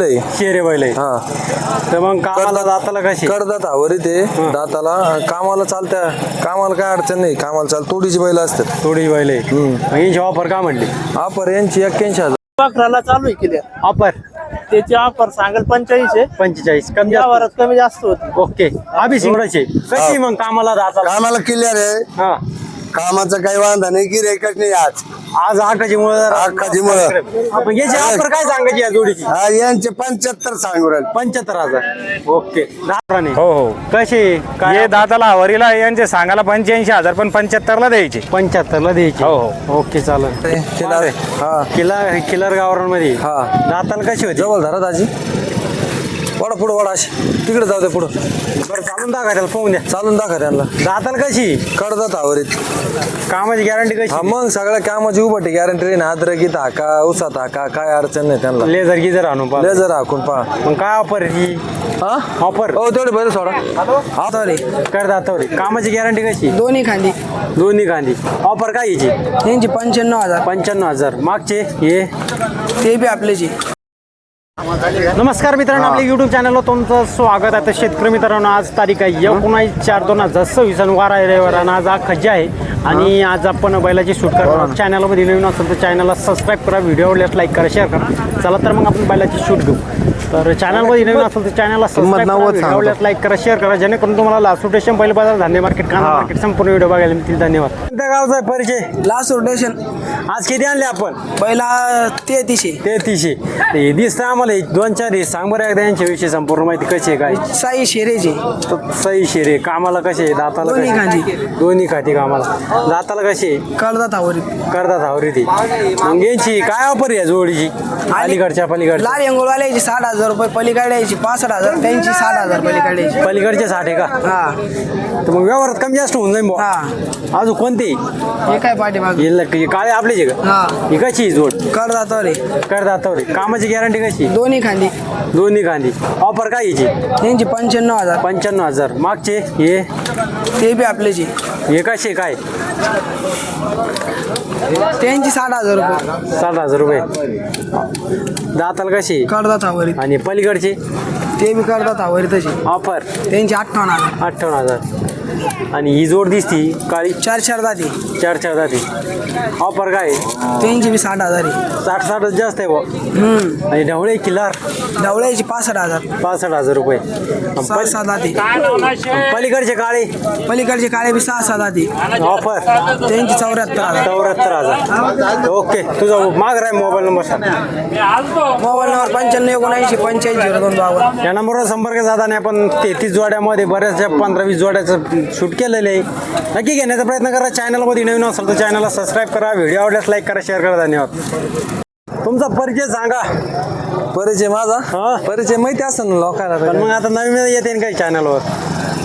शेरे बैल आहे. हा तर मग कामाला दाताला कशी करदात आवरी ते दाताला कामाला चालत्या, कामाला काय अडचण नाही, कामाला चाल तोडीची बैल असतात. थोडी बैल आहे. मग यांची ऑफर का म्हणली? ऑफर यांची 81,000. अकराला चालू आहे किती ऑफर त्याची ऑफर सांगेल 45 आहे. 45 कमी या जास्त. वरात कमी जास्त होती. ओके अभिसिंगडाचे कशी मग कामाला दाताला? कामाला क्लिअर आहे, हा कामाचा काही वांधा नाही, गिऱ्हाईकच नाही आज. आज आकाची मुळे आकाची मुळं. आपण याची ऑफर काय सांगायची या जोडीची? हा, यांचे 75 सांगू राहिले. 75,000. ओके दाताने हो हो कशी काय हे दाताला हवारीला यांचे सांगायला 85,000 पण 75 ला द्यायचे. 75 ला द्यायची. हो, हो. ओके चालेल. खिलार हा किलर गावरांमध्ये हा. दाताला कशी होती? जवळ धरा दाजी, वडा पुढं वडा अशी तिकडे जाऊ दे पुढं. बरं चालून दाखवा त्याला पाहून द्या. चालून दाखवा त्यांना. दाताला कशी कडदात आवरीत. कामाची गॅरंटी हा कशी? मग सगळ्या कामाची उभाटी गॅरंटी ना, अद्रकीत हाका उसात हाका काय अडचण नाही त्यांना. लेझर गिझर आणून पहा. लेजर हाकून पहा. मग काय ऑफर ही हा ऑफर हो तेवढे बैल सोडा. हा कर दातावर कामाची गॅरंटी कशी? दोन्ही खांदी दोन्ही गांधी ऑफर काय याची? यांची 95,000 95,000 मागचे हे. ते बी आपल्याची. नमस्कार मित्रांनो, आपल्या युट्यूब चॅनलवर तुमचं स्वागत आहे. तर शेतकरी मित्रांनो, आज तारीख आहे 19/4/2026 आणि वार आहे रविवार आणि आज खज्जा आहे आणि आज आपण बैलाची शूट करणार. चॅनलमध्ये नवीन असेल तर चॅनलला सबस्क्राईब करा, व्हिडिओ आवडल्यास लाईक करा, शेअर करा. चला तर मग आपण बैलाची शूट घेऊ. तर चॅनलमध्ये नवीन असेल तर चॅनलला सबस्क्राईब करा, व्हिडिओ आवडल्यास लाईक करा, शेअर करा, जेणेकरून तुम्हाला लास्ट रोटेशन बैल बाजार धान्य मार्केट कांदा मार्केट संपूर्ण व्हिडिओ बघायला मिळतील. धन्यवाद. कोणत्या गावचा आहे परिचय? लास्ट रोटेशन आज किती आणले आपण? पहिला 33 33. हे दिसतं आम्हाला 2-4 हे सांग बरं एकदा यांच्याविषयी संपूर्ण माहिती कशी आहे काय? साई शेरेची सही शेरे कामाला कसे आहे? दाताला दोन्ही कशी? खांदी. दोन्ही खाती कामाला. दाताला कशी आहे? कळदात आवरी. करतात हावरी ती. मग यांची काय ऑफर आहे जोडीची? अलीकडच्या पलीकडच्या लाल अंगोलवाल्याची 60,000 रुपये, पलीकडची 65,000, त्यांची 60,000 पलीकडची. पलीकडचे 60 आहे का? हा तर मग व्यवहारात कमी जास्त होऊन जाईल बुवा. हा अजून कोणती? हे काय पाठीमाग हे काळे आपलेच आहे का? हा ही कशी आहे जोड? कळदात आवरी. करतात हावरी कामाची गॅरंटी कशी? दोन्ही खांदी. दोन्ही गांधी ऑफर काय याची? यांची 95,000 95,000 मागचे हे. ते बी आपल्याची. हे कसे काय? त्यांची 60,000 रुपये. 60,000 रुपये. दाताला कशी? कळदात आवरी. आणि पलीकडचे ते बी करदात आवरी तशी. ऑफर त्यांची 58,000. 58,000. आणि ही जोड दिसती काळी 4 जाती. 4 जाती ऑफर काय? त्यांची बी 60,000 आहे. 60 जास्त आहे बुवा. आणि ढवळे किल्लार ढवळ्याची 65,000. 65,000 रुपये. 6 जाती. पलीकडचे काळे पलीकडचे काळे बी 6 जाती. ऑफर त्यांची 74,000. 74,000. ओके तुझा माग राय मोबाईल नंबर सांग. Mobile number 95 79 85 0252. या नंबरवर संपर्क साधने आपण 33 जोड्यामध्ये बऱ्याचशा 15-20 जोड्याचं शूट केलेलं आहे. नक्की घेण्याचा प्रयत्न करा. चॅनलमध्ये नवीन असेल तर चॅनलला सबस्क्राईब करा, व्हिडिओ आवडल्यास लाईक करा, शेअर करा. धन्यवाद. तुमचा परिचय सांगा. परिचय माझा हा. परिचय माहिती असेल ना लोकांना. पण मग आता नवीन येते ना काही चॅनलवर.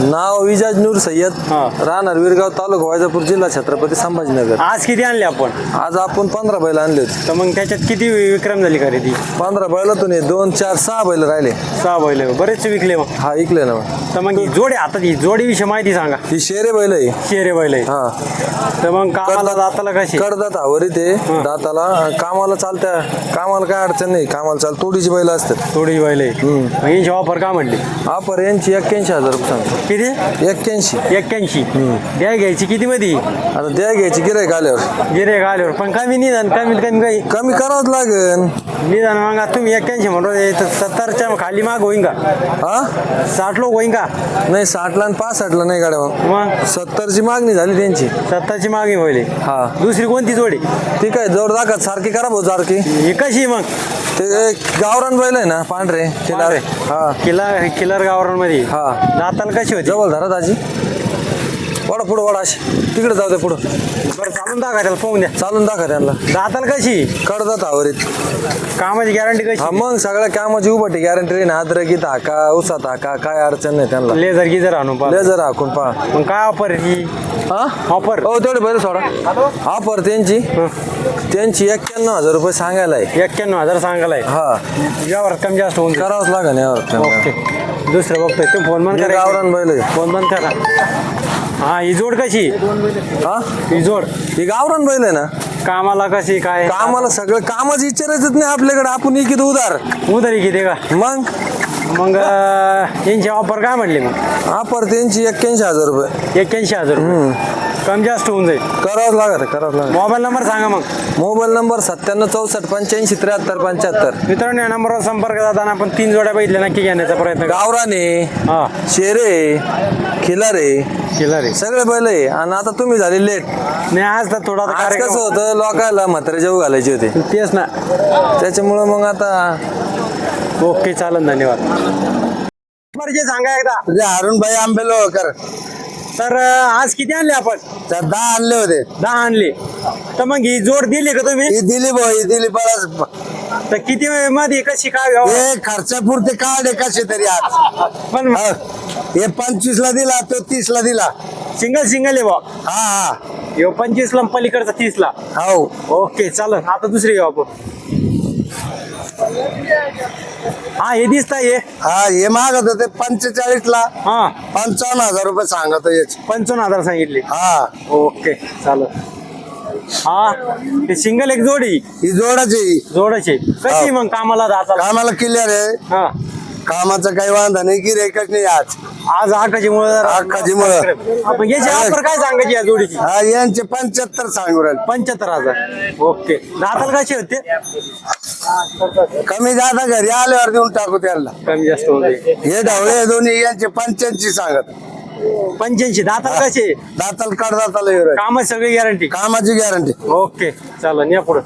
नाव विजाज नूर सय्यद, हा. राहणार विरगाव, तालुका वैजापूर, जिल्हा छत्रपती संभाजीनगर. आज किती आणले आपण? आज आपण 15 बैल आणले होते. तर मग त्याच्यात किती विक्रम झाली खरेदी? 15 बैलातून 2 4 6 बैल राहिले. 6 बैल बरेच विकले मग. हा इकले ना. तर मग ही जोडी आता ही जोडीविषयी माहिती सांगा. ही शेरे बैल आहे. शेरे बैल आहे. हा तर मग कामाला दाताला कशी? कडदात आवरी ते दाताला कामाला चालत्या, कामाला काय अडचण नाही, कामाला चाल तोडीची बैल असतात. थोडी बैल आहे. मग यांची ऑफर का म्हणली? ऑफर यांची 81,000 रुपये सांगतो. किती? 81. 81. द्या घ्यायची किती मध्ये? आता द्या घ्यायची गिराईक आल्यावर गिरे आल्यावर पण कमी निदान कमीत कमी काही कमी करावंच लागेल. निदान मग तुम्ही 81 म्हणतो 70च्या खाली माग होईन का? हा 60 लोक होईन का? नाही 60ला आणि 65ला नाही गाड्या. मग 70ची मागणी झाली त्यांची. 70ची मागणी होईल. हा दुसरी कोणती जोडी? ती काय जोड दाखत सारखी करा भाऊ सारखी. ही कशी मग? ते एक गावरान बैल आहे ना पांढरे खिलारे. हा किलर गावरांमध्ये. हा. दाताला कशी होती? जवळ धरा दाजी, वडा पुढं वडा अशी तिकडे जाऊ दे पुढं. बरं चालून दाखवा त्याला पाहून द्या. चालून दाखवा त्यांना. दाताला कशी? कडदात आवरीत. कामाची गॅरंटी हा कशी? मग सगळ्या कामाची उभाटी गॅरंटी ना, अद्रकीत हाका उसात हाका काय अडचण नाही त्यांना. लेझर गिझर आणून पहा. लेजर हाकून पहा. मग काय ऑफर ही हा ऑफर? हो तेवढे बैल सोडा. ऑफर त्यांची 91,000 रुपये सांगायला आहे. 91,000 सांगायला आहे. हा यावर कमी जास्त होऊन जाईल. करावंच लागेल यावर. ओके दुसरं बघतोय तुम्ही फोन बंद हे करा. गावरान बैल आहे. फोन बंद करा. हा ही जोड कशी? हा ही जोड ही गावरान बैल आहे ना. कामाला कशी काय कामाला सगळं कामच विचारायचंच नाही आपल्याकडे, आपण इकडे उधार उधारी किती का मग मग यांची ऑफर काय म्हणली मग ऑफर त्यांची 81,000 रुपये. 81,000 रुपये कमी जास्त होऊन जाईल. करावं लागत. मोबाईल नंबर सांगा मग. Mobile number 97 64 85 73 75. मित्रांनो या नंबरवर संपर्क साधताना आपण 3 जोड्या बघितल्या नक्की घेण्याचा प्रयत्न करा. गावराने हा शेरे खिलारे केला रे सगळे बैल आहे. आणि आता तुम्ही झाले लेट. नाही आज तर थोडा आज कसं कार्यक्रम होतं लोकांना म्हातारे जेव घालायचे होते, तेच ना. त्याच्यामुळं मग आता ओके चालन धन्यवाद. परिचय सांगा एकदा. तुझे अरुण भाई आंबेलोकर तर आज किती आणले आपण? 10 आणले होते. 10 आणले. तर मग ही जोड दिली का तुम्ही? ही दिली भाऊ, ही दिली बरंच. तर किती मध्ये कशी काय व्यवहार? हे खर्चापुरते काढे कसे तरी आज. पण हा. हे 25 ला दिला, तो 30 ला दिला. सिंगल आहे बा. हा ह्यो 25 ला पलीकडचा 30 ला. हा हो. ओके चालन. आता दुसरी घेऊ आपण. हा हे दिसत आहे. हा हे मागत होते 45 ला. हा 55,000 रुपये सांगत याची. 55,000 सांगितले. हा ओके चालेल. हा ते सिंगल एक जोडी ही जोडाची. जोडाचे कशी मग कामाला जाता? कामाला क्लिअर आहे. हा कामाचा काही वांधा नाही, गिऱ्हाईकच नाही आज. आज आकाशी मुळे आपण याची ऑफर काय सांगायची या जोडीची? हा यांचे 75 सांगू राहिले. 75,000. ओके दाताल कसे होते? कमी जाता घरी आल्यावर देऊन टाकू त्यांना. कमी जास्त होते. हे ढवळे दोन्ही यांचे 85 सांगत. 85 दाताल कसे? दाताल कडदाताला येऊ राहिले. कामाची सगळी गॅरंटी. कामाची गॅरंटी. ओके चालेल या पुढे.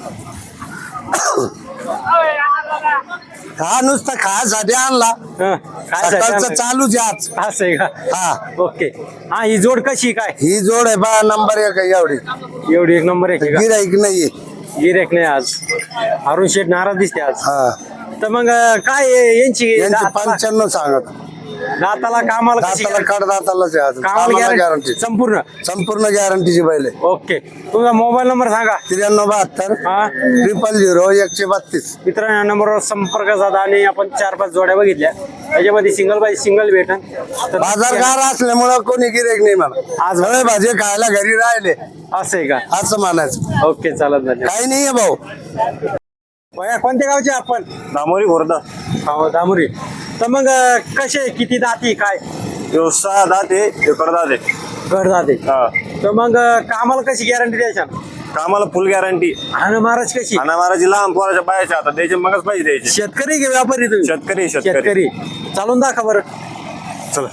हा नुसता खायसाठी आणला. काय सकाळचं चालूच आहे आज. असं आहे का? हा ओके. हा ही जोड कशी काय? ही जोड आहे बा नंबर 1 एवढी. एवढी एक नंबर आहे का? गिऱ्हाईक नाहीये. गिरेक नाही आज. अरुण शेठ नाराज दिसते आज. हा तर मग काय आहे यांची यांचे दाताला 95 सांगत. दाताला कामाला कशी दाताला कडदातालाच आहे आज. कामाला कामाला गॅरंटी गॅरंटी. संपूर्ण. संपूर्ण गॅरंटीची बैल. ओके तुमचा मोबाईल नंबर सांगा. 93 72 हा 000 132. मित्रांनो या नंबरवर संपर्क साधा आणि आपण 4-5 जोड्या बघितल्या त्याच्यामध्ये सिंगल बाय सिंगल भेटन. तर बाजारगार असल्यामुळं कोणी गिऱ्हाईक नाही मला. आज फळे भाजी खायला घरी राहिले असं आहे का? असं म्हणायचं. ओके चालत धन्यवाद. काही नाहीये भाऊ. बया, कोणत्या गावचे आपण? दामोरी घोरदा हो दामुरी. तर मग कसे किती दाती काय? 6 दाते करदाते. घर जाते. हा तर मग कामाला कशी गॅरंटी द्यायच्या? कामाला फुल गॅरंटी. आणि महाराज कशी? आणि महाराजी लहान पोराच्या बायाच्या आता द्यायचे मगच पाहिजे द्यायचे. शेतकरी की व्यापारी तुम्ही? शेतकरी. शेतकरी. चालून दाखवा बरं. चला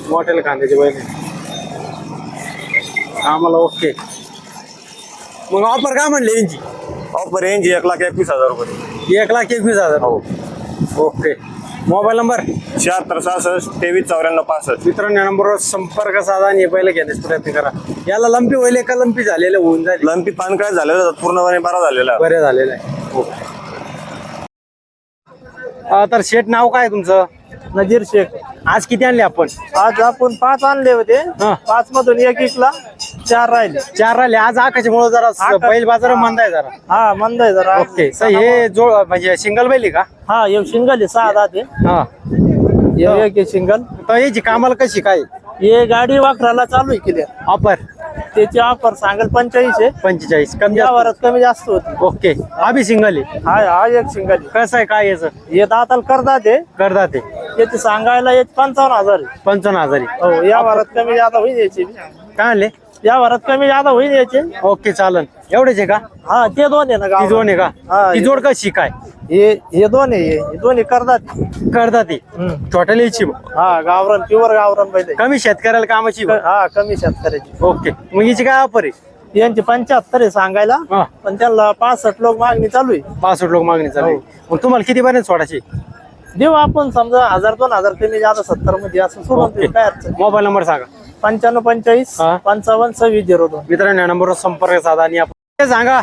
मोठ्याला कांद्याचे बैल कामाला ओके. मग ऑफर काय म्हणले यांची? ऑफर यांची 1,21,000 रुपये. 1,21,000. ओके. Mobile number 76 66 23 94 65. मित्रांनो या नंबरवर संपर्क साधा आणि बैल घेण्याचा प्रयत्न करा. याला लंपी होईल का लंपी झालेलं होऊन जाईल? लंपी पानकळ झालेलं पूर्णपणे बरा झालेला. बरे झालेलं आहे. ओके. तर शेठ नाव काय तुमचं? नजीर शेख. आज किती आणले आपण? आज आपण 5 आणले होते. हा. 5 मधून एक विकला, 4 राहिले. 4 राहिले. आज आकाशामुळे जरा बैल बाजार मंद आहे जरा. हा मंद आहे जरा. ओके. तर हे जो म्हणजे सिंगल बैल आहे का? हा एक सिंगल आहे 6 दाते. हा. एक आहे सिंगल. तर याची कामाला कशी काय हे गाडी वाखराला चालू आहे केली. ऑफर? त्याची ऑफर सांगेल 45 आहे. 45 कमी या जास्त? वरात कमी जास्त होती. ओके. हा बी सिंगल आहे. हा एक सिंगल आहे. कसं आहे काय याचं? हे दाताल करतात ते. करतात ते त्याची सांगायला एक 55,000 आहे. 55,000. हो या वरात कमी जादा होईल याची. काय आणले? या वरात कमी जादा होईल याचे. ओके चालन. एवढेच आहे का? हा ते 2 आहे ना ती गावाला. जोड आहे का? हा, ती जोड कशी काय? हे 2 आहे. हे दोन्ही करतात. करतात ती छोट्या लिहायची हा गावरान प्युअर गावरान पहिले. कमी शेतकऱ्याला कामाची. हा कमी शेतकऱ्याची. ओके. मग हिची काय ऑफर आहे? यांची 75 आहे सांगायला. हा. पण त्यांना 65 लोक मागणी चालू आहे. 65 लोक मागणी चालू आहे. मग तुम्हाला किती पर्यंत सोडायची? देऊ आपण समजा 1000-2000 कमी जादा 70 मध्ये असं सोडून ओके. देऊ. काय अडचण. मोबाईल नंबर सांगा. 95 45 हा. 55 2602. मित्रांनो या नंबरवर संपर्क साधा आणि आपण ते सांगा.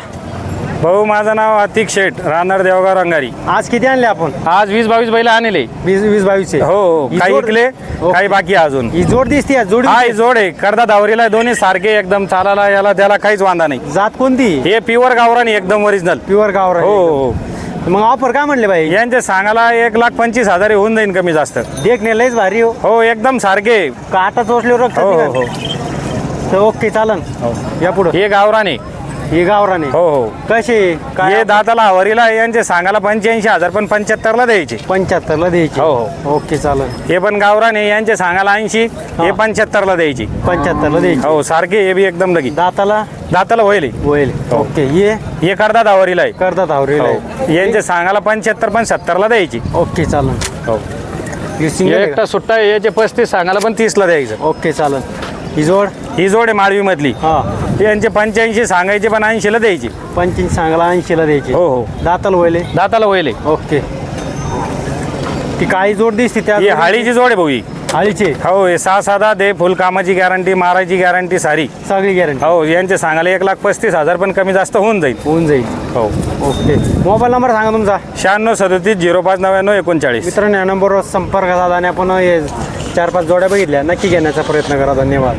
भाऊ माझं नाव अतिक शेठ, राहणार देवगाव रंगारी. आज किती आणले आपण? आज 20-22 बैल आणले. 20-22 हो हो. ही काही जोड- इकले ओके. काही बाकी आहे अजून. ही जोड दिसते या जोडी हा ही जोड आहे. करदा दावरीला दोन्ही सारखे एकदम चालायला याला त्याला काहीच वांधा नाही. जात कोणती? हे प्युअर गावरान एकदम ओरिजिनल. प्युअर गाव. हो हो. मग ऑफर काय म्हणले बाई? यांचे सांगायला 1,25,000 होऊन जाईल कमी जास्त. देख लयच भारी हो. हो एकदम सारखे. काटा चोचल्यावर रक्त हो निघालं. हो हो. तर ओके चालन या पुढं हे गावराने ही गावराने हो हो कशी काय हे दाताला हवारीला यांचे सांगायला 85,000 पण 75ला द्यायचे 75ला द्यायची हो, ओके चालन हे पण गावराने यांचे सांगायला 80 हे 75ला द्यायची 75ला द्यायची हो सारखे हे बी एकदम लगी दाताला होईल होईल हो. ओके हे करतात हवारीला आहे करतात आवरेल हो. यांचे सांगायला 75 पण 70ला द्यायची ओके चालन हो लिस्टिंग हे एकटा सुट्टा आहे, याचे 35 सांगायला पण 30ला द्यायचं ओके चालन ही जोड ही जोड आहे माळवी मधली हा यांचे 85 सांगायचे पण 80ला द्यायची 25 सांगायला 80ला द्यायची हो हो दाताला होईल दाताला होईल ओके ती काही जोड दिसते त्या ही हाळीची जोड आहे भाऊ ही हाळीची हो हे 6-7 दे फुल कामाची गॅरंटी मारायची गॅरंटी सारी सगळी गॅरंटी हो यांचे सांगायला 1,35,000 पण कमी जास्त होऊन जाईल होऊन जाईल हो ओके मोबाईल नंबर सांगा तुमचा 9637059939 मित्रांनो या नंबरवर संपर्क साधा आणि आपण हे 4-5 जोड्या बघितल्या नक्की घेण्याचा प्रयत्न करा धन्यवाद